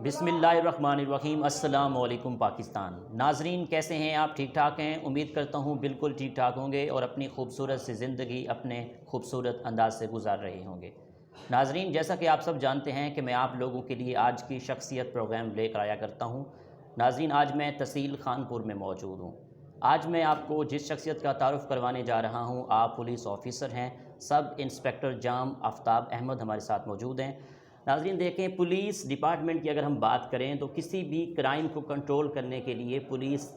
بسم اللہ الرحمن الرحیم۔ السلام علیکم پاکستان۔ ناظرین کیسے ہیں آپ؟ ٹھیک ٹھاک ہیں؟ امید کرتا ہوں بالکل ٹھیک ٹھاک ہوں گے اور اپنی خوبصورت سی زندگی اپنے خوبصورت انداز سے گزار رہے ہوں گے۔ ناظرین جیسا کہ آپ سب جانتے ہیں کہ میں آپ لوگوں کے لیے آج کی شخصیت پروگرام لے کر آیا کرتا ہوں۔ ناظرین آج میں تحصیل خانپور میں موجود ہوں۔ آج میں آپ کو جس شخصیت کا تعارف کروانے جا رہا ہوں، آپ پولیس آفیسر ہیں، سب انسپیکٹر جام آفتاب احمد ہمارے ساتھ موجود ہیں۔ ناظرین دیکھیں، پولیس ڈپارٹمنٹ کی اگر ہم بات کریں تو کسی بھی کرائم کو کنٹرول کرنے کے لیے پولیس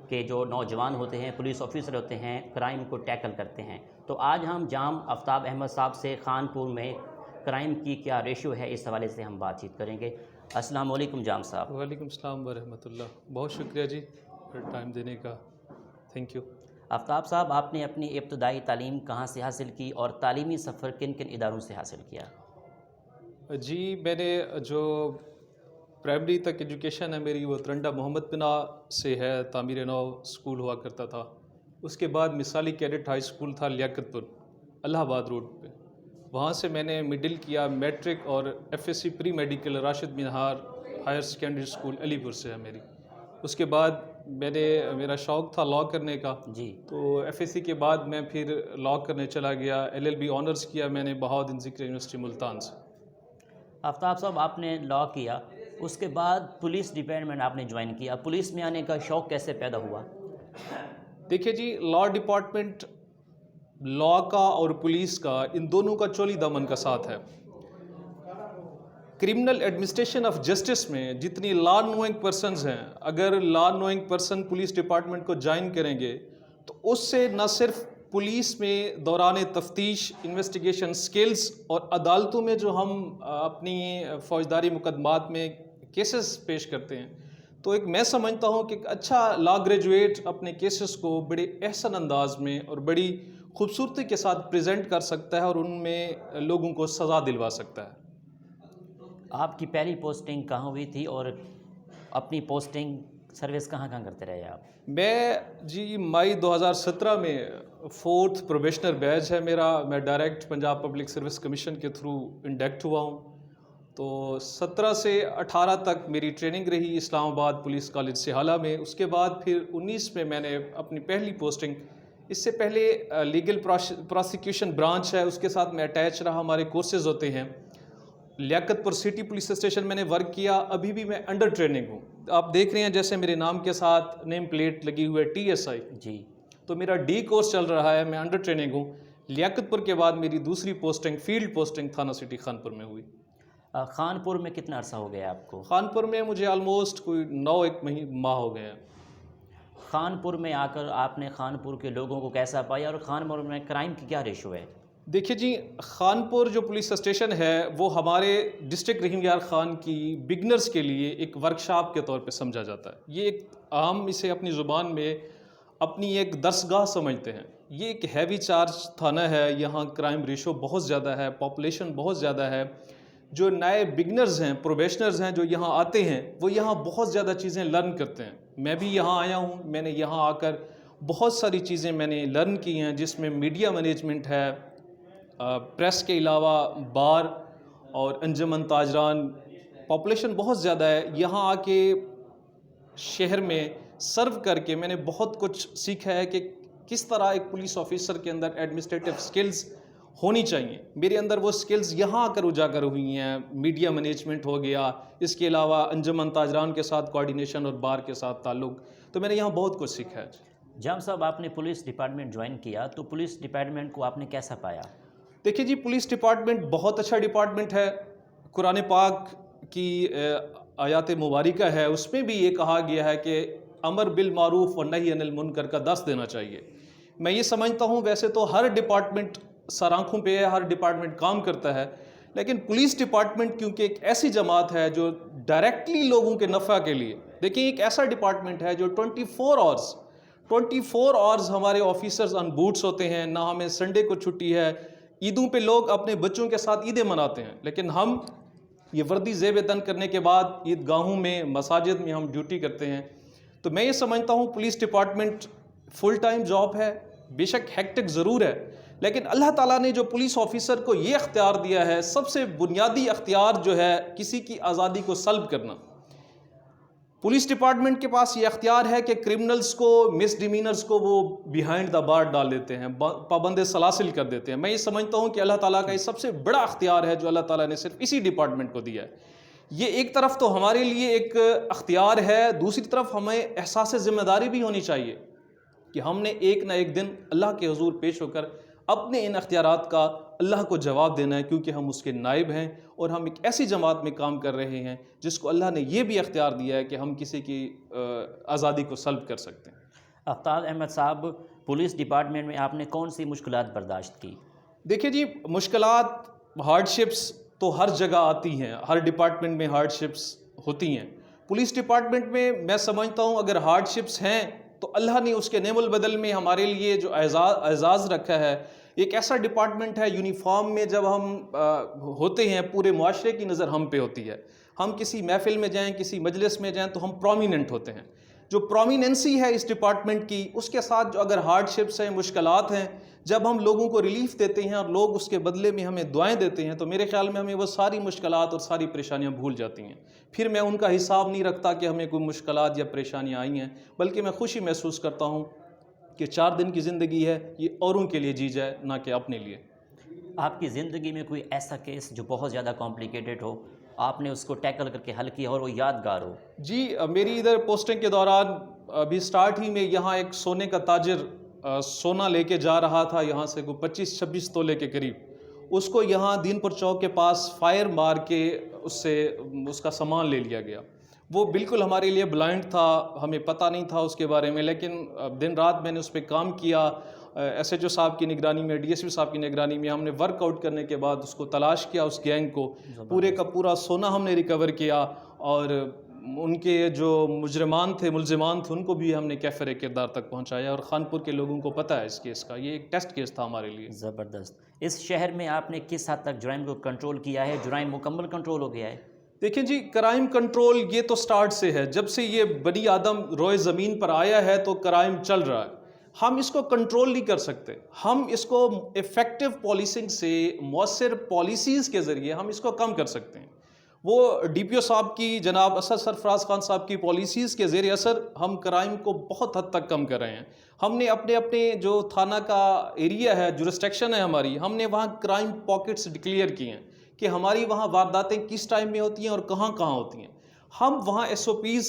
کے جو نوجوان ہوتے ہیں، پولیس آفیسر ہوتے ہیں، کرائم کو ٹیکل کرتے ہیں۔ تو آج ہم جام آفتاب احمد صاحب سے خانپور میں کرائم کی کیا ریشو ہے اس حوالے سے ہم بات چیت کریں گے۔ السلام علیکم جام صاحب۔ وعلیکم السلام ورحمۃ اللہ۔ بہت شکریہ جی ٹائم دینے کا، تھینک یو۔ آفتاب صاحب، آپ نے اپنی ابتدائی تعلیم کہاں سے حاصل کی اور تعلیمی سفر کن کن اداروں سے حاصل کیا؟ جی میں نے جو پرائمری تک ایجوکیشن ہے میری وہ ترنڈا محمد پنا سے ہے، تعمیر نو اسکول ہوا کرتا تھا۔ اس کے بعد مثالی کیڈٹ ہائی اسکول تھا لیاقت پور الہ آباد روڈ پہ، وہاں سے میں نے مڈل کیا میٹرک اور F S C pre medical Rashid Minhas higher secondary school Alipur سے ہے میری۔ اس کے بعد میرا شوق تھا لاء کرنے کا، جی، تو ایف ایس سی کے بعد میں پھر لاء کرنے چلا گیا۔ ایل ایل بی آنرز کیا میں نے بہاؤالدین ذکری یونیورسٹی ملتان سے۔ آفتاب صاحب آپ نے لاء کیا، اس کے بعد پولیس ڈپارٹمنٹ آپ نے جوائن کیا، پولیس میں آنے کا شوق کیسے پیدا ہوا؟ دیکھیے جی، لاء ڈپارٹمنٹ لاء کا اور پولیس کا ان دونوں کا چولی دامن کا ساتھ ہے۔ کرمنل ایڈمنسٹریشن آف جسٹس میں جتنی لا نوئنگ پرسنز ہیں، اگر لا نوئنگ پرسن پولیس ڈپارٹمنٹ کو جوائن کریں گے تو اس سے نہ صرف پولیس میں دوران تفتیش انویسٹیگیشن سکلز اور عدالتوں میں جو ہم اپنی فوجداری مقدمات میں کیسز پیش کرتے ہیں، تو میں سمجھتا ہوں کہ ایک اچھا لا گریجویٹ اپنے کیسز کو بڑے احسن انداز میں اور بڑی خوبصورتی کے ساتھ پریزنٹ کر سکتا ہے اور ان میں لوگوں کو سزا دلوا سکتا ہے۔ آپ کی پہلی پوسٹنگ کہاں ہوئی تھی اور اپنی پوسٹنگ سروس کہاں کرتے رہے آپ؟ میں جی مئی 2017 میں 4th پروبیشنر بیچ ہے میرا، میں direct Punjab public service commission کے تھرو انڈکٹ ہوا ہوں۔ تو 17 سے 18 تک میری ٹریننگ رہی اسلام آباد پولیس کالج سہالہ میں۔ اس کے بعد پھر 19 میں میں نے اپنی پہلی پوسٹنگ، اس سے پہلے لیگل پروسیکیوشن برانچ ہے، اس کے ساتھ میں اٹیچ رہا، ہمارے کورسز ہوتے ہیں۔ لیاقت پور سٹی پولیس اسٹیشن میں نے ورک کیا، ابھی بھی میں انڈر ٹریننگ ہوں۔ آپ دیکھ رہے ہیں جیسے میرے نام کے ساتھ نیم پلیٹ لگی ہوئی ہے TSI، جی، تو میرا ڈی کورس چل رہا ہے، میں انڈر ٹریننگ ہوں۔ لیاقت پور کے بعد میری دوسری پوسٹنگ فیلڈ پوسٹنگ تھانہ سٹی خانپور میں ہوئی۔ خانپور میں کتنا عرصہ ہو گیا آپ کو؟ خانپور میں مجھے آلموسٹ کوئی 9 ماہ ہو گئے ہیں۔ خانپور میں آ کر آپ نے خانپور کے لوگوں کو کیسا پایا اور خانپور میں کرائم کی کیا ریشو ہے؟ دیکھیے جی، خانپور جو پولیس اسٹیشن ہے وہ ہمارے ڈسٹرکٹ رحیم یار خان کی بگنرز کے لیے ایک ورکشاپ کے طور پہ سمجھا جاتا ہے۔ یہ ایک عام اسے اپنی زبان میں اپنی ایک درسگاہ سمجھتے ہیں۔ یہ ایک ہیوی چارج تھانہ ہے، یہاں کرائم ریشو بہت زیادہ ہے، پاپولیشن بہت زیادہ ہے۔ جو نئے بگنرز ہیں، پروبیشنرز ہیں جو یہاں آتے ہیں، وہ یہاں بہت زیادہ چیزیں لرن کرتے ہیں۔ میں بھی یہاں آیا ہوں، میں نے یہاں آ کر بہت ساری چیزیں میں نے لرن کی ہیں، جس میں میڈیا مینجمنٹ ہے، پریس کے علاوہ بار اور انجمن تاجران، پاپولیشن بہت زیادہ ہے۔ یہاں آ کے شہر میں سرو کر کے میں نے بہت کچھ سیکھا ہے کہ کس طرح ایک پولیس آفیسر کے اندر ایڈمنسٹریٹو سکلز ہونی چاہیے۔ میرے اندر وہ سکلز یہاں آ کر اجاگر ہوئی ہیں، میڈیا مینجمنٹ ہو گیا، اس کے علاوہ انجمن تاجران کے ساتھ کوارڈینیشن اور بار کے ساتھ تعلق، تو میں نے یہاں بہت کچھ سیکھا ہے۔ جام صاحب آپ نے پولیس ڈپارٹمنٹ جوائن کیا تو پولیس ڈپارٹمنٹ کو آپ نے کیسا پایا؟ دیکھیے جی، پولیس ڈپارٹمنٹ بہت اچھا ڈپارٹمنٹ ہے۔ قرآن پاک کی آیات مبارکہ ہے، اس میں بھی یہ کہا گیا ہے کہ امر بالمعروف و نہی عن المنکر کا درس دینا چاہیے۔ میں یہ سمجھتا ہوں ویسے تو ہر ڈپارٹمنٹ سر آنکھوں پہ ہے، ہر ڈپارٹمنٹ کام کرتا ہے، لیکن پولیس ڈپارٹمنٹ کیونکہ ایک ایسی جماعت ہے جو ڈائریکٹلی لوگوں کے نفع کے لیے، دیکھیں ایک ایسا ڈپارٹمنٹ ہے جو 24 آورز ہمارے آفیسرز آن بوٹس ہوتے ہیں، نہ ہمیں سنڈے کو چھٹی ہے۔ عیدوں پہ لوگ اپنے بچوں کے ساتھ عیدیں مناتے ہیں، لیکن ہم یہ وردی زیب تن کرنے کے بعد عید گاہوں میں، مساجد میں ہم ڈیوٹی کرتے ہیں۔ تو میں یہ سمجھتا ہوں police department full time job ہے، بے شک ہیکٹک ضرور ہے، لیکن اللہ تعالیٰ نے جو پولیس آفیسر کو یہ اختیار دیا ہے، سب سے بنیادی اختیار جو ہے کسی کی آزادی کو سلب کرنا، پولیس ڈپارٹمنٹ کے پاس یہ اختیار ہے کہ کرمنلز کو، مس ڈیمینرز کو وہ بیہائنڈ دا بار ڈال دیتے ہیں، پابند سلاسل کر دیتے ہیں۔ میں یہ سمجھتا ہوں کہ اللہ تعالیٰ کا یہ سب سے بڑا اختیار ہے جو اللہ تعالیٰ نے صرف اسی ڈپارٹمنٹ کو دیا ہے۔ یہ ایک طرف تو ہمارے لیے ایک اختیار ہے، دوسری طرف ہمیں احساس ذمہ داری بھی ہونی چاہیے کہ ہم نے ایک نہ ایک دن اللہ کے حضور پیش ہو کر اپنے ان اختیارات کا اللہ کو جواب دینا ہے، کیونکہ ہم اس کے نائب ہیں اور ہم ایک ایسی جماعت میں کام کر رہے ہیں جس کو اللہ نے یہ بھی اختیار دیا ہے کہ ہم کسی کی آزادی کو سلب کر سکتے ہیں۔ آفتاب احمد صاحب، پولیس ڈپارٹمنٹ میں آپ نے کون سی مشکلات برداشت کی؟ دیکھیے جی، مشکلات، ہارڈ شپس تو ہر جگہ آتی ہیں، ہر ڈپارٹمنٹ میں ہارڈ شپس ہوتی ہیں۔ پولیس ڈپارٹمنٹ میں میں سمجھتا ہوں اگر ہارڈ شپس ہیں تو اللہ نے اس کے نعم البدل میں ہمارے لیے جو اعزاز رکھا ہے، ایک ایسا ڈپارٹمنٹ ہے، یونیفارم میں جب ہم ہوتے ہیں پورے معاشرے کی نظر ہم پہ ہوتی ہے۔ ہم کسی محفل میں جائیں، کسی مجلس میں جائیں تو ہم پرومیننٹ ہوتے ہیں۔ جو پرومیننسی ہے اس ڈپارٹمنٹ کی، اس کے ساتھ جو اگر ہارڈ شپس ہیں، مشکلات ہیں، جب ہم لوگوں کو ریلیف دیتے ہیں اور لوگ اس کے بدلے میں ہمیں دعائیں دیتے ہیں تو میرے خیال میں ہمیں وہ ساری مشکلات اور ساری پریشانیاں بھول جاتی ہیں۔ پھر میں ان کا حساب نہیں رکھتا کہ ہمیں کوئی مشکلات یا پریشانیاں آئی ہیں، بلکہ میں خوشی محسوس کرتا ہوں کہ 4 دن کی زندگی ہے، یہ اوروں کے لیے جی جائے، نہ کہ اپنے لیے۔ آپ کی زندگی میں کوئی ایسا کیس جو بہت زیادہ کمپلیکیٹڈ ہو، آپ نے اس کو ٹیکل کر کے حل کیا اور وہ یادگار ہو؟ جی، میری ادھر پوسٹنگ کے دوران ابھی سٹارٹ ہی میں یہاں ایک سونے کا تاجر سونا لے کے جا رہا تھا، یہاں سے کوئی 25-26 تولے کے قریب، اس کو یہاں دین پور چوک کے پاس فائر مار کے اس سے اس کا سامان لے لیا گیا۔ وہ بالکل ہمارے لیے بلائنڈ تھا، ہمیں پتہ نہیں تھا اس کے بارے میں، لیکن دن رات میں نے اس پہ کام کیا۔ ایس ایچ او صاحب کی نگرانی میں، ڈی ایس پی صاحب کی نگرانی میں ہم نے ورک آؤٹ کرنے کے بعد اس کو تلاش کیا، اس گینگ کو، پورے کا پورا سونا ہم نے ریکور کیا، اور ان کے جو ملزمان تھے ان کو بھی ہم نے کیفر کردار تک پہنچایا، اور خانپور کے لوگوں کو پتہ ہے اس کیس کا، یہ ایک ٹیسٹ کیس تھا ہمارے لیے۔ زبردست۔ اس شہر میں آپ نے کس حد تک جرائم کو کنٹرول کیا ہے؟ جرائم مکمل کنٹرول ہو گیا ہے؟ دیکھیں جی، کرائم کنٹرول یہ تو سٹارٹ سے ہے، جب سے یہ بنی آدم روئے زمین پر آیا ہے تو کرائم چل رہا ہے۔ ہم اس کو کنٹرول نہیں کر سکتے، ہم اس کو ایفیکٹو پالیسنگ سے، مؤثر پالیسیز کے ذریعے ہم اس کو کم کر سکتے ہیں۔ وہ ڈی پی او صاحب کی، جناب اسد سرفراز خان صاحب کی پالیسیز کے زیر اثر ہم کرائم کو بہت حد تک کم کر رہے ہیں۔ ہم نے اپنے جو تھانہ کا ایریا ہے، جورسڈکشن ہے ہماری، ہم نے وہاں کرائم پاکٹس ڈکلیئر کیے ہیں کہ ہماری وہاں وارداتیں کس ٹائم میں ہوتی ہیں اور کہاں کہاں ہوتی ہیں۔ ہم وہاں ایس او پیز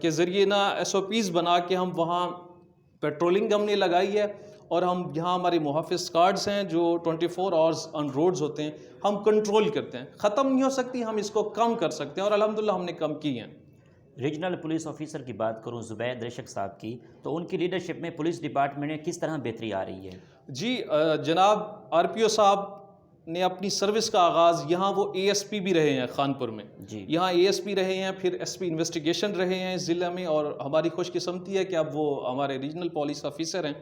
کے ذریعے ایس او پیز بنا کے ہم وہاں پیٹرولنگ ہم نے لگائی ہے، اور ہم یہاں ہمارے محافظ کارڈز ہیں جو 24 آورز آن روڈز ہوتے ہیں، ہم کنٹرول کرتے ہیں۔ ختم نہیں ہو سکتی، ہم اس کو کم کر سکتے ہیں، اور الحمدللہ ہم نے کم کی ہیں۔ ریجنل پولیس آفیسر کی بات کروں زبید رشک صاحب کی، تو ان کی لیڈرشپ میں پولیس ڈپارٹمنٹ میں کس طرح بہتری آ رہی ہے؟ جی، جناب آر پی او صاحب نے اپنی سروس کا آغاز، یہاں وہ اے ایس پی بھی رہے ہیں خانپور میں، جی، یہاں اے ایس پی رہے ہیں، پھر ایس پی انویسٹیگیشن رہے ہیں اس ضلع میں، اور ہماری خوش قسمتی ہے کہ اب وہ ہمارے ریجنل پولیس آفیسر ہیں۔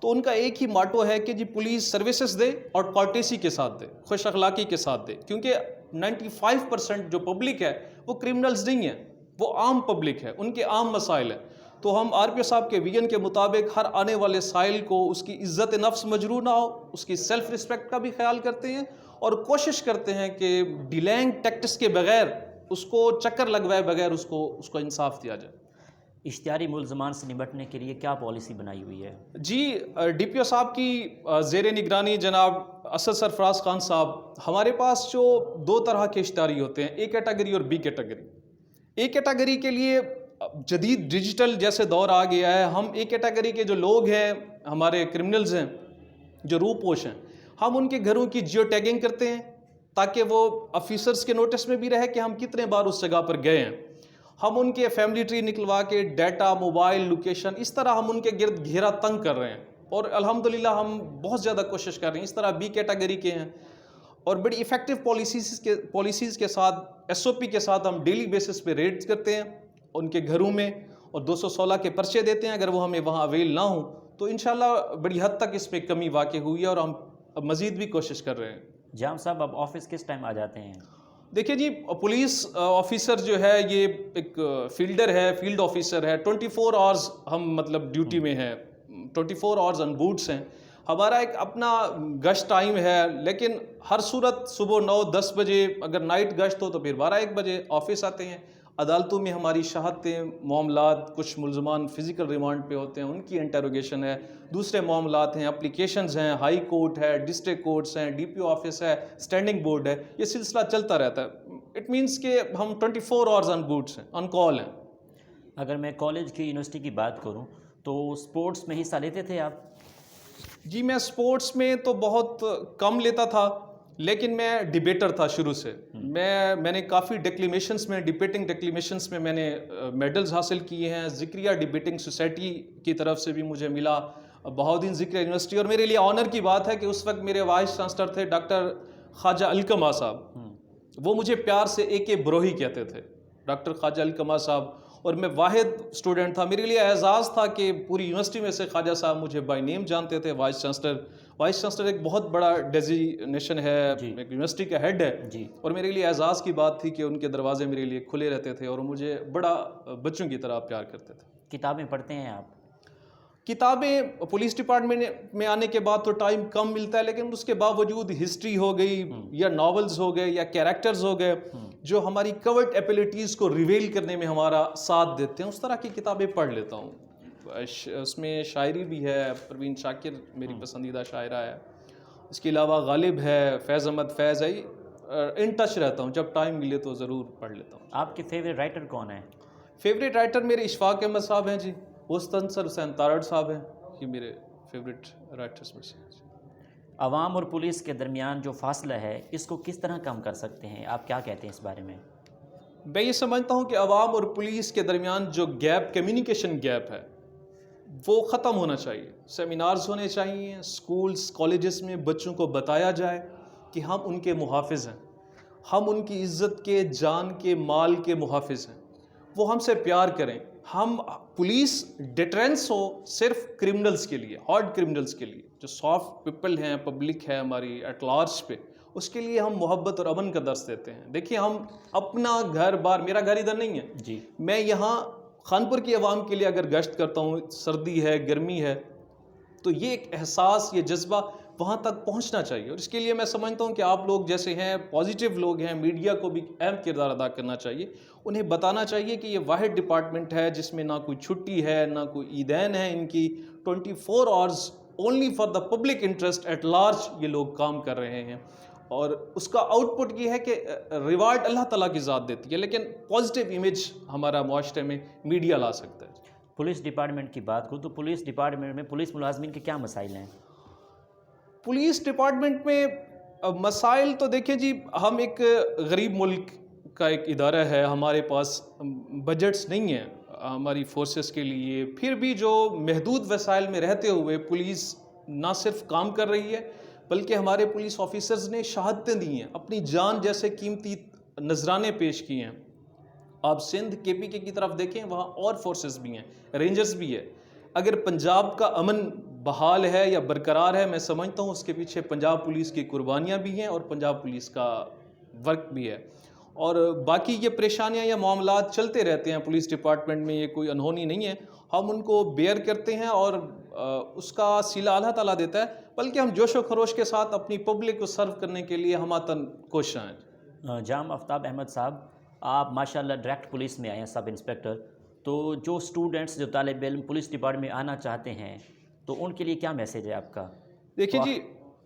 تو ان کا ایک ہی ماٹو ہے کہ جی پولیس سروسز دے اور کارٹیسی کے ساتھ دے، خوش اخلاقی کے ساتھ دے، کیونکہ 95% جو پبلک ہے وہ کرمنلز نہیں ہیں، وہ عام پبلک ہے، ان کے عام مسائل ہیں۔ تو ہم آر پی او صاحب کے ویژن کے مطابق ہر آنے والے سائل کو اس کی عزت نفس مجروح نہ ہو، اس کی سیلف رسپیکٹ کا بھی خیال کرتے ہیں، اور کوشش کرتے ہیں کہ ڈیلینگ ٹیکٹس کے بغیر، اس کو چکر لگوائے بغیر اس کو انصاف دیا جائے۔ اشتہاری ملزمان سے نمٹنے کے لیے کیا پالیسی بنائی ہوئی ہے؟ جی، ڈی پی او صاحب کی زیر نگرانی جناب اسد سرفراز خان صاحب، ہمارے پاس جو 2 طرح کے اشتہاری ہوتے ہیں، اے کیٹیگری اور بی کیٹیگری۔ اے کیٹیگری کے لیے جدید ڈیجیٹل جیسے دور آ گیا ہے، ہم اے کیٹیگری کے جو لوگ ہیں، ہمارے کرمنلز ہیں جو روپوش ہیں، ہم ان کے گھروں کی جیو ٹیگنگ کرتے ہیں تاکہ وہ آفیسرز کے نوٹس میں بھی رہے کہ ہم کتنے بار اس جگہ پر گئے ہیں۔ ہم ان کے فیملی ٹری نکلوا کے ڈیٹا، موبائل لوکیشن، اس طرح ہم ان کے گرد گھیرا تنگ کر رہے ہیں، اور الحمدللہ ہم بہت زیادہ کوشش کر رہے ہیں۔ اس طرح بی کیٹیگری کے ہیں، اور بڑی ایفیکٹو پالیسیز کے ساتھ، ایس او پی کے ساتھ ہم ڈیلی بیسس پہ ریڈز کرتے ہیں ان کے گھروں میں، اور 216 کے پرچے دیتے ہیں۔ اگر وہ ہمیں وہاں اویل نہ ہوں تو انشاءاللہ بڑی حد تک اس پہ کمی واقع ہوئی ہے، اور ہم مزید بھی کوشش کر رہے ہیں۔ جام صاحب، اب آفس کس ٹائم آ جاتے ہیں؟ دیکھیں جی، پولیس آفیسر جو ہے یہ ایک فیلڈر ہے، فیلڈ آفیسر ہے، 24 آورز ہم ڈیوٹی میں ہیں، 24 آورز آن بوٹس ہیں۔ ہمارا ایک اپنا گشت ٹائم ہے، لیکن ہر صورت صبح 9-10 بجے، اگر نائٹ گشت ہو تو پھر 12-1 بجے آفس آتے ہیں۔ عدالتوں میں ہماری شہادتیں، معاملات، کچھ ملزمان فزیکل ریمانڈ پہ ہوتے ہیں، ان کی انٹروگیشن ہے، دوسرے معاملات ہیں، اپلیکیشنز ہیں، ہائی کورٹ ہے، ڈسٹرکٹ کورٹس ہیں، ڈی پی او آفس ہے، اسٹینڈنگ بورڈ ہے، یہ سلسلہ چلتا رہتا ہے۔ اٹ مینس کہ ہم 24 آورز آن بوٹس ہیں، آن کال ہیں۔ اگر میں کالج کی یونیورسٹی کی بات کروں تو اسپورٹس میں حصہ لیتے تھے آپ؟ جی میں اسپورٹس میں تو بہت کم لیتا تھا، لیکن میں ڈیبیٹر تھا شروع سے۔ میں نے کافی ڈیکلیمیشنس میں، ڈیبیٹنگ ڈیکلیمیشنس میں میں نے میڈلز حاصل کیے ہیں۔ ذکریہ ڈیبیٹنگ سوسائٹی کی طرف سے بھی مجھے ملا، بہاؤالدین ذکریہ یونیورسٹی، اور میرے لیے آنر کی بات ہے کہ اس وقت میرے وائس چانسلر تھے ڈاکٹر خواجہ القمہ صاحب، وہ مجھے پیار سے اے کے بروہی کہتے تھے، ڈاکٹر خواجہ القمہ صاحب، اور میں واحد اسٹوڈنٹ تھا۔ میرے لیے اعزاز تھا کہ پوری یونیورسٹی میں سے خواجہ صاحب مجھے بائی نیم جانتے تھے۔ وائس چانسلر ایک بہت بڑا ڈیزیگنیشن ہے، ایک یونیورسٹی کا ہیڈ ہے، اور میرے لیے اعزاز کی بات تھی کہ ان کے دروازے میرے لیے کھلے رہتے تھے اور مجھے بڑا بچوں کی طرح پیار کرتے تھے۔ کتابیں پڑھتے ہیں آپ؟ کتابیں پولیس ڈپارٹمنٹ میں آنے کے بعد تو ٹائم کم ملتا ہے، لیکن اس کے باوجود ہسٹری ہو گئی یا ناولز ہو گئے یا کیریکٹرز ہو گئے جو ہماری کورٹ ایبیلٹیز کو ریویل کرنے میں ہمارا ساتھ دیتے ہیں، اس طرح کی کتابیں پڑھ لیتا ہوں۔ اس میں شاعری بھی ہے، پروین شاکر میری پسندیدہ شاعرہ ہے، اس کے علاوہ غالب ہے، فیض احمد فیض ہے، ان ٹچ رہتا ہوں، جب ٹائم ملے تو ضرور پڑھ لیتا ہوں۔ آپ کے فیوریٹ رائٹر کون ہیں؟ فیوریٹ رائٹر میرے اشفاق احمد صاحب ہیں جی، مستنصر حسین تارڑ صاحب ہیں، یہ میرے فیوریٹ رائٹرز میں سے ہیں۔ عوام اور پولیس کے درمیان جو فاصلہ ہے اس کو کس طرح کم کر سکتے ہیں؟ آپ کیا کہتے ہیں اس بارے میں؟ میں یہ سمجھتا ہوں کہ عوام اور پولیس کے درمیان جو گیپ، کمیونیکیشن گیپ ہے، وہ ختم ہونا چاہیے۔ سیمینارز ہونے چاہیے، سکولز کالجز میں بچوں کو بتایا جائے کہ ہم ان کے محافظ ہیں، ہم ان کی عزت کے، جان کے، مال کے محافظ ہیں، وہ ہم سے پیار کریں۔ ہم پولیس ڈیٹرنس ہو صرف کرمنلز کے لیے، ہارڈ کرمنلز کے لیے، جو سافٹ پیپل ہیں، پبلک ہے ہماری ایٹ لارج پہ، اس کے لیے ہم محبت اور امن کا درس دیتے ہیں۔ دیکھیے ہم اپنا گھر بار، میرا گھر ادھر نہیں ہے جی، میں یہاں خانپور کی عوام کے لیے اگر گشت کرتا ہوں، سردی ہے، گرمی ہے، تو یہ ایک احساس، یہ جذبہ وہاں تک پہنچنا چاہیے، اور اس کے لیے میں سمجھتا ہوں کہ آپ لوگ جیسے ہیں پازیٹیو لوگ ہیں، میڈیا کو بھی اہم کردار ادا کرنا چاہیے، انہیں بتانا چاہیے کہ یہ واحد ڈپارٹمنٹ ہے جس میں نہ کوئی چھٹی ہے، نہ کوئی عیدین ہے، ان کی 24 hours only for the public interest at large یہ لوگ کام کر رہے ہیں، اور اس کا آؤٹ پٹ یہ ہے کہ ریوارڈ اللہ تعالیٰ کی ذات دیتی ہے، لیکن پازیٹیو امیج ہمارا معاشرے میں میڈیا لا سکتا ہے۔ پولیس ڈپارٹمنٹ کی بات کروں تو پولیس ڈپارٹمنٹ میں پولیس ملازمین کے کیا مسائل ہیں؟ پولیس ڈپارٹمنٹ میں مسائل تو دیکھیں جی، ہم ایک غریب ملک کا ایک ادارہ ہے، ہمارے پاس بجٹس نہیں ہیں ہماری فورسز کے لیے، پھر بھی جو محدود وسائل میں رہتے ہوئے پولیس نہ صرف کام کر رہی ہے، بلکہ ہمارے پولیس آفیسرز نے شہادتیں دی ہیں، اپنی جان جیسے قیمتی نذرانے پیش کیے ہیں۔ آپ سندھ کے پی کے کی طرف دیکھیں، وہاں اور فورسز بھی ہیں، رینجرز بھی ہے۔ اگر پنجاب کا امن بحال ہے یا برقرار ہے، میں سمجھتا ہوں اس کے پیچھے پنجاب پولیس کی قربانیاں بھی ہیں اور پنجاب پولیس کا ورک بھی ہے، اور باقی یہ پریشانیاں یا معاملات چلتے رہتے ہیں پولیس ڈپارٹمنٹ میں، یہ کوئی انہونی نہیں ہے، ہم ان کو بیئر کرتے ہیں اور اس کا صلہ اللہ تعالیٰ دیتا ہے، بلکہ ہم جوش و خروش کے ساتھ اپنی پبلک کو سرو کرنے کے لیے ہماتن کوشاں ہیں۔ جام آفتاب احمد صاحب، آپ ماشاءاللہ ڈائریکٹ پولیس میں آئے ہیں، سب انسپیکٹر، تو جو اسٹوڈنٹس، جو طالب علم پولیس ڈپارٹمنٹ میں آنا چاہتے ہیں تو ان کے لیے کیا میسیج ہے آپ کا؟ دیکھیں جی،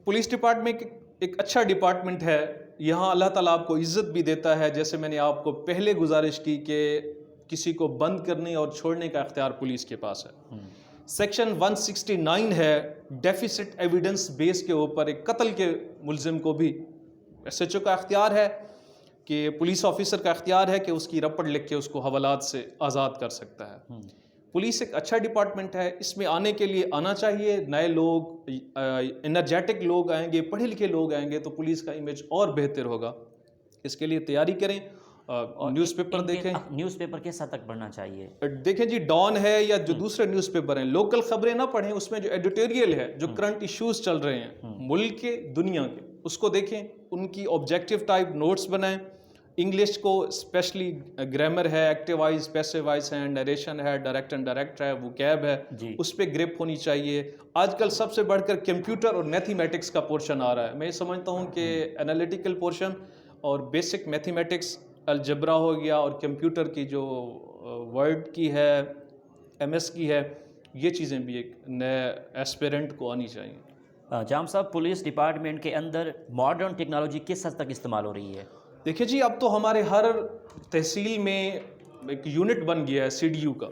پولیس ڈپارٹمنٹ ایک اچھا ڈپارٹمنٹ ہے، یہاں اللہ تعالیٰ آپ کو عزت بھی دیتا ہے، جیسے میں نے آپ کو پہلے گزارش کی کہ کسی کو بند کرنے اور چھوڑنے کا اختیار پولیس کے پاس ہے۔ سیکشن 169 ہے، ڈیفیسٹ ایویڈنس بیس کے اوپر ایک قتل کے ملزم کو بھی ایس ایچ او کا اختیار ہے، کہ پولیس آفیسر کا اختیار ہے کہ اس کی رپٹ لکھ کے اس کو حوالات سے آزاد کر سکتا ہے۔ پولیس ایک اچھا ڈپارٹمنٹ ہے، اس میں آنے کے لیے آنا چاہیے، نئے لوگ، انرجیٹک لوگ آئیں گے، پڑھے لکھے لوگ آئیں گے تو پولیس کا امیج اور بہتر ہوگا، اس کے لیے تیاری کریں۔ نیوز پیپر دیکھیں، نیوز پیپر کس حد تک پڑھنا چاہیے؟ دیکھیں جی، ڈان ہے یا جو دوسرے نیوز پیپر ہیں، لوکل خبریں نہ پڑھیں، اس میں جو ایڈیٹوریل ہے، جو کرنٹ ایشوز چل رہے ہیں ملک کے، دنیا کے، اس کو دیکھیں، ان کی آبجیکٹیو ٹائپ نوٹس بنائیں، انگلش کو اسپیشلی گرامر ہے، ایکٹیو وائز، پیسو وائز ہے، نریشن ہے، ڈائریکٹ اینڈ ڈائریکٹ ہے، ووکیب ہے، اس پہ گرپ ہونی چاہیے. آج کل سب سے بڑھ کر کمپیوٹر اور میتھمیٹکس کا پورشن آ رہا ہے. میں یہ سمجھتا ہوں کہ انالیٹیکل پورشن اور بیسک میتھمیٹکس، الجبرا ہو گیا، اور کمپیوٹر کی جو ورڈ کی ہے، ایم ایس کی ہے، یہ چیزیں بھی ایک نئے ایسپیرنٹ کو آنی چاہیے. جام صاحب، پولیس ڈپارٹمنٹ کے اندر ماڈرن ٹیکنالوجی کس حد تک استعمال ہو رہی ہے؟ دیکھیے جی، اب تو ہمارے ہر تحصیل میں ایک یونٹ بن گیا ہے CDU کا،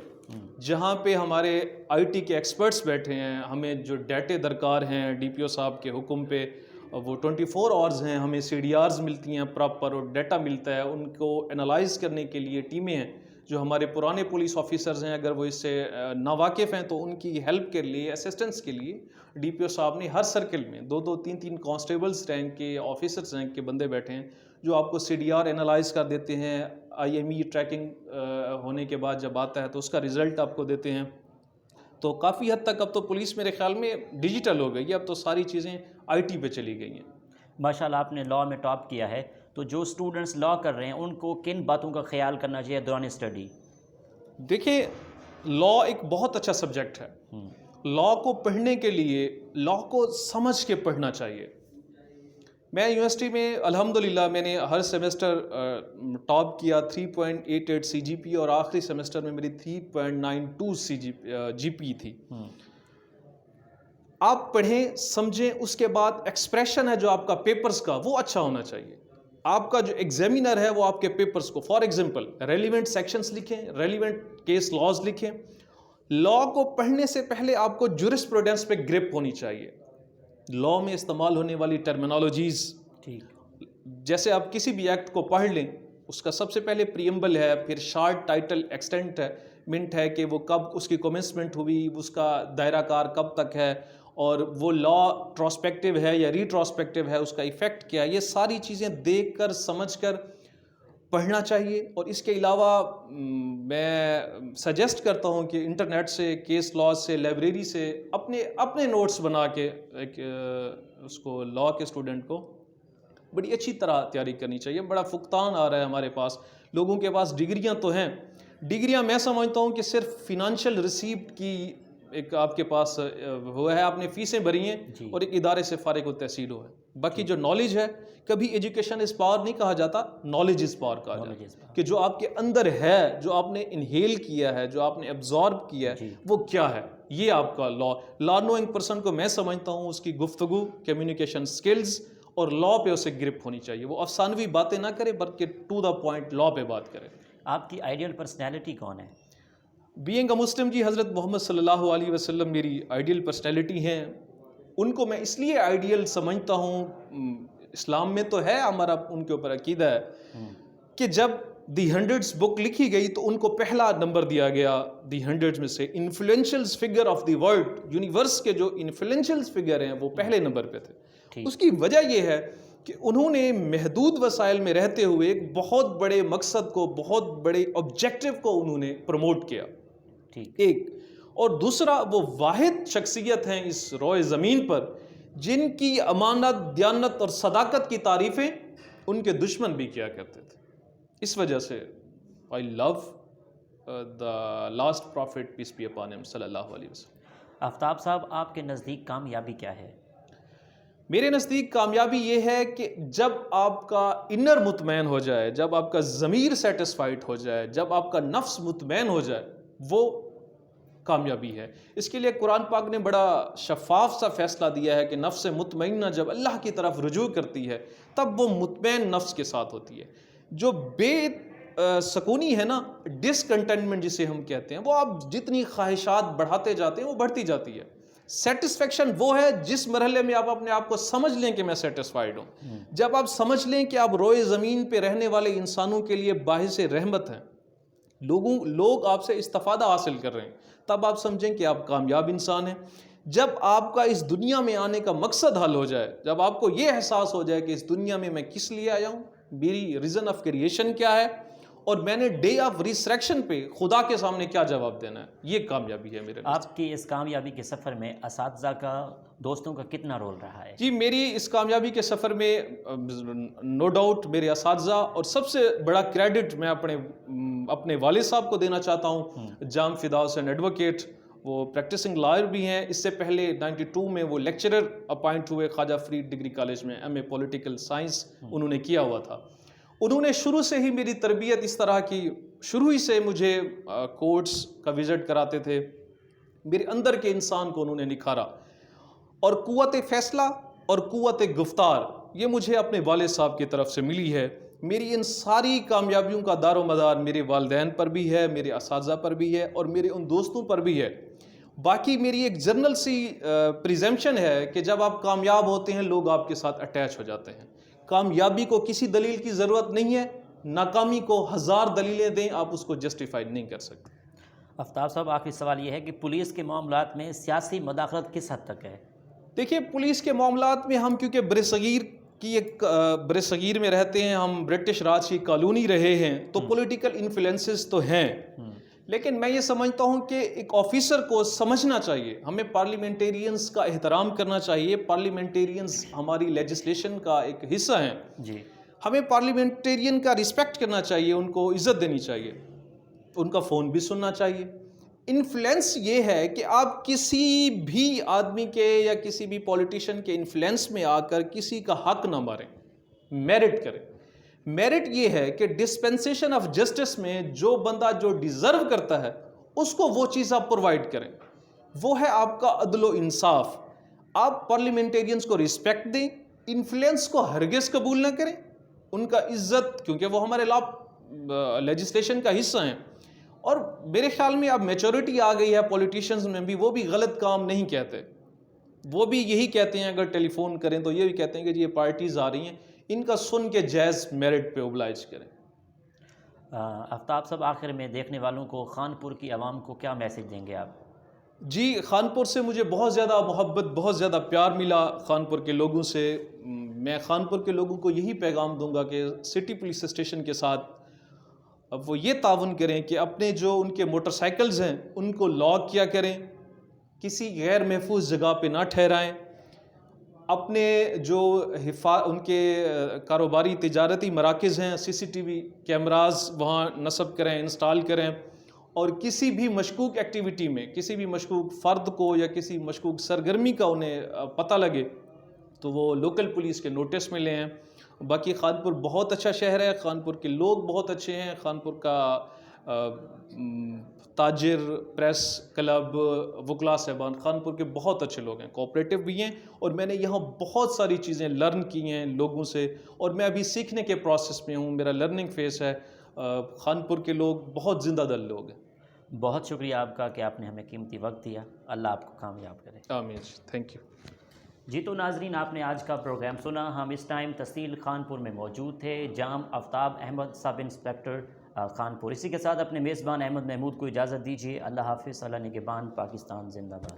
جہاں پہ ہمارے IT کے ایکسپرٹس بیٹھے ہیں. ہمیں جو ڈیٹے درکار ہیں DPO صاحب کے حکم پہ، وہ 24 آورز ہیں، ہمیں CDRs ملتی ہیں پراپر، اور ڈیٹا ملتا ہے. ان کو انالائز کرنے کے لیے ٹیمیں ہیں. جو ہمارے پرانے پولیس آفیسرز ہیں، اگر وہ اس سے ناواقف ہیں تو ان کی ہیلپ کے لیے، اسسٹنس کے لیے DPO صاحب نے ہر سرکل میں 2-2 3-3 کانسٹیبلز رینک کے، آفیسرز رینک کے بندے بیٹھے ہیں، جو آپ کو CDR انالائز کر دیتے ہیں. IME ٹریکنگ ہونے کے بعد جب آتا ہے تو اس کا رزلٹ آپ کو دیتے ہیں. تو کافی حد تک اب تو پولیس میرے خیال میں ڈیجیٹل ہو گئی ہے. اب تو ساری چیزیں IT پہ چلی گئی ہیں. ماشاءاللہ آپ نے لاء میں ٹاپ کیا ہے، تو جو اسٹوڈنٹس لاء کر رہے ہیں ان کو کن باتوں کا خیال کرنا چاہیے دوران اسٹڈی؟ دیکھیں، لاء ایک بہت اچھا سبجیکٹ ہے. لاء کو پڑھنے کے لیے لاء کو سمجھ کے پڑھنا چاہیے. میں یونیورسٹی میں الحمدللہ میں نے ہر سیمسٹر ٹاپ کیا، 3.88 CGP، اور آخری سیمسٹر میں میری 3.92 GP تھی. آپ پڑھیں، سمجھیں، اس کے بعد ایکسپریشن ہے جو آپ کا پیپرز کا، وہ اچھا ہونا چاہیے. آپ کا جو ایگزامینر ہے وہ آپ کے پیپرز کو، فار ایگزامپل ریلیونٹ سیکشنز لکھیں، ریلیونٹ کیس لاز لکھیں. لاء کو پڑھنے سے پہلے آپ کو جورسپروڈنس پہ گرپ ہونی چاہیے. لاء میں استعمال ہونے والی ٹرمینالوجیز، جیسے آپ کسی بھی ایکٹ کو پڑھ لیں، اس کا سب سے پہلے پریمبل ہے، پھر شارٹ ٹائٹل ایکسٹینٹ ہے، منٹ ہے کہ وہ کب اس کی کومنسمنٹ ہوئی، اس کا دائرہ کار کب تک ہے، اور وہ لاء ٹراسپیکٹیو ہے یا ریٹراسپیکٹیو ہے، اس کا ایفیکٹ کیا ہے. یہ ساری چیزیں دیکھ کر سمجھ کر پڑھنا چاہیے. اور اس کے علاوہ میں سجیسٹ کرتا ہوں کہ انٹرنیٹ سے، کیس لاز سے، لائبریری سے اپنے نوٹس بنا کے ایک اس کو لاء کے اسٹوڈنٹ کو بڑی اچھی طرح تیاری کرنی چاہیے. بڑا فقدان آ رہا ہے ہمارے پاس. لوگوں کے پاس ڈگریاں تو ہیں، ڈگریاں میں سمجھتا ہوں کہ صرف فینانشل ریسیپٹ کی ایک آپ کے پاس وہ ہے، آپ نے فیسیں بھری ہیں اور ایک ادارے سے فارغ التحصیل ہو ہے. باقی جو نالج ہے، کبھی ایجوکیشن از پاور نہیں کہا جاتا، نالج از پاور کہا جاتا ہے. کہ جو آپ کے اندر ہے، جو آپ نے انہیل کیا ہے، جو آپ نے ایبزارب کیا ہے، وہ کیا ہے، یہ آپ کا لا نوئنگ پرسن کو میں سمجھتا ہوں اس کی گفتگو، کمیونیکیشن سکلز اور لاء پہ اسے گرپ ہونی چاہیے. وہ افسانوی باتیں نہ کرے بلکہ ٹو دا پوائنٹ لاء پہ بات کرے. آپ کی آئیڈیل پرسنالٹی کون ہے؟ بینگ اے مسلم، جی حضرت محمد صلی اللہ علیہ وسلم میری آئیڈیل پرسنالٹی ہیں. ان کو میں اس لیے آئیڈیل سمجھتا ہوں، اسلام میں تو ہے ہمارا ان کے اوپر عقیدہ ہے کہ جب دی ہنڈریڈز بک لکھی گئی تو ان کو پہلا نمبر دیا گیا دی ہنڈریڈز میں سے. Influential figure of the world, universe کے جو انفلوئنشل فگر ہیں وہ پہلے نمبر پہ تھے. اس کی وجہ یہ ہے کہ انہوں نے محدود وسائل میں رہتے ہوئے ایک بہت بڑے مقصد کو، بہت بڑے آبجیکٹو کو انہوں نے پروموٹ کیا. ایک اور دوسرا، وہ واحد شخصیت ہیں اس روئے زمین پر جن کی امانت، دیانت اور صداقت کی تعریفیں ان کے دشمن بھی کیا کرتے تھے. اس وجہ سے I love the last prophet peace be upon him صلی اللہ علیہ وسلم. آفتاب صاحب، آپ کے نزدیک کامیابی کیا ہے؟ میرے نزدیک کامیابی یہ ہے کہ جب آپ کا انر مطمئن ہو جائے، جب آپ کا ضمیر سیٹسفائیڈ ہو جائے، جب آپ کا نفس مطمئن ہو جائے، وہ کامیابی ہے. اس کے لیے قرآن پاک نے بڑا شفاف سا فیصلہ دیا ہے کہ نفس مطمئنہ جب اللہ کی طرف رجوع کرتی ہے تب وہ مطمئن نفس کے ساتھ ہوتی ہے. جو بے سکونی ہے نا، ڈسکنٹینٹمنٹ جسے ہم کہتے ہیں، وہ آپ جتنی خواہشات بڑھاتے جاتے ہیں وہ بڑھتی جاتی ہے. سیٹسفیکشن وہ ہے جس مرحلے میں آپ اپنے آپ کو سمجھ لیں کہ میں سیٹسفائیڈ ہوں. جب آپ سمجھ لیں کہ آپ روئے زمین پہ رہنے والے انسانوں کے لیے باعث رحمت ہیں، لوگ آپ سے استفادہ حاصل کر رہے ہیں، تب آپ سمجھیں کہ آپ کامیاب انسان ہیں. جب آپ کا اس دنیا میں آنے کا مقصد حل ہو جائے، جب آپ کو یہ احساس ہو جائے کہ اس دنیا میں کس لیے آیا ہوں، میری ریزن آف کریشن کیا ہے، اور میں نے ڈے آف ریسریکشن پہ خدا کے سامنے کیا جواب دینا ہے. یہ کامیابی ہے میرے لیے. آپ کی اس کامیابی کے سفر میں اساتذہ کا، دوستوں کا کتنا رول رہا ہے؟ جی میری اس کامیابی کے سفر میں نو ڈاؤٹ میرے اساتذہ، اور سب سے بڑا کریڈٹ میں اپنے والد صاحب کو دینا چاہتا ہوں. جام فدا حسین ایڈوکیٹ، وہ پریکٹسنگ لائر بھی ہیں. اس سے پہلے 92 میں وہ لیکچرر اپائنٹ ہوئے خواجہ فرید ڈگری کالج میں، ایم اے پولیٹیکل سائنس انہوں نے کیا ہوا تھا. انہوں نے شروع سے ہی میری تربیت اس طرح کی، شروع ہی سے مجھے کورٹس کا وزٹ کراتے تھے. میرے اندر کے انسان کو انہوں نے نکھارا، اور قوت فیصلہ اور قوت گفتار یہ مجھے اپنے والد صاحب کی طرف سے ملی ہے. میری ان ساری کامیابیوں کا دار و مدار میرے والدین پر بھی ہے، میرے اساتذہ پر بھی ہے، اور میرے ان دوستوں پر بھی ہے. باقی میری ایک جنرل سی پریزمپشن ہے کہ جب آپ کامیاب ہوتے ہیں لوگ آپ کے ساتھ اٹیچ ہو جاتے ہیں. کامیابی کو کسی دلیل کی ضرورت نہیں ہے، ناکامی کو 1000 دلیلیں دیں آپ اس کو جسٹیفائی نہیں کر سکتے. آفتاب صاحب، آخری سوال یہ ہے کہ پولیس کے معاملات میں سیاسی مداخلت کس حد تک ہے؟ دیکھیے پولیس کے معاملات میں ہم کیونکہ برصغیر میں رہتے ہیں، ہم برٹش راج کی کالونی رہے ہیں، تو پولیٹیکل انفلوئنسز تو ہیں. لیکن میں یہ سمجھتا ہوں کہ ایک آفیسر کو سمجھنا چاہیے، ہمیں پارلیمنٹیرینز کا احترام کرنا چاہیے. پارلیمنٹیرینز ہماری لیجسلیشن کا ایک حصہ ہیں. جی، ہمیں پارلیمنٹیرین کا رسپیکٹ کرنا چاہیے، ان کو عزت دینی چاہیے، ان کا فون بھی سننا چاہیے. انفلوئنس یہ ہے کہ آپ کسی بھی آدمی کے یا کسی بھی پولیٹیشین کے انفلوئنس میں آ کر کسی کا حق نہ ماریں، میرٹ کریں. میرٹ یہ ہے کہ ڈسپینسیشن آف جسٹس میں جو بندہ جو ڈیزرو کرتا ہے اس کو وہ چیز آپ پرووائڈ کریں. وہ ہے آپ کا عدل و انصاف. آپ پارلیمنٹیرینز کو رسپیکٹ دیں، انفلوئنس کو ہرگز قبول نہ کریں، ان کا عزت، کیونکہ وہ ہمارے لیجسلیشن کا حصہ ہیں. اور میرے خیال میں اب میچورٹی آ گئی ہے پولیٹیشنز میں بھی، وہ بھی غلط کام نہیں کہتے. وہ بھی یہی کہتے ہیں، اگر ٹیلی فون کریں تو یہ بھی کہتے ہیں کہ جی یہ پارٹیز آ رہی ہیں، ان کا سن کے جائز میرٹ پہ اوبلائج کریں. آفتاب صاحب، آخر میں دیکھنے والوں کو، خانپور کی عوام کو کیا میسج دیں گے آپ؟ جی خانپور سے مجھے بہت زیادہ محبت، بہت زیادہ پیار ملا خانپور کے لوگوں سے. میں خانپور کے لوگوں کو یہی پیغام دوں گا کہ سٹی پولیس اسٹیشن کے ساتھ اب وہ یہ تعاون کریں کہ اپنے جو ان کے موٹر سائیکلز ہیں ان کو لاک کیا کریں، کسی غیر محفوظ جگہ پہ نہ ٹھہرائیں. اپنے جو ان کے کاروباری تجارتی مراکز ہیں CCTV کیمراز وہاں نصب کریں، انسٹال کریں. اور کسی بھی مشکوک ایکٹیویٹی میں، کسی بھی مشکوک فرد کو یا کسی مشکوک سرگرمی کا انہیں پتہ لگے تو وہ لوکل پولیس کے نوٹس میں لیں. باقی خانپور بہت اچھا شہر ہے، خانپور کے لوگ بہت اچھے ہیں، خانپور کا تاجر، پریس کلب، وکلا صاحبان خانپور کے بہت اچھے لوگ ہیں، کوآپریٹو بھی ہیں. اور میں نے یہاں بہت ساری چیزیں لرن کی ہیں لوگوں سے، اور میں ابھی سیکھنے کے پروسیس میں ہوں، میرا لرننگ فیس ہے. خانپور کے لوگ بہت زندہ دل لوگ ہیں. بہت شکریہ آپ کا کہ آپ نے ہمیں قیمتی وقت دیا. اللہ آپ کو کامیاب کرے. آمین. Thank you. جی تو ناظرین، آپ نے آج کا پروگرام سنا. ہم اس ٹائم تحصیل خانپور میں موجود تھے. جام آفتاب احمد، سب انسپیکٹر خانپور. اسی کے ساتھ اپنے میزبان احمد محمود کو اجازت دیجیے. اللہ حافظ. اللہ نگہبان. پاکستان زندہ باد.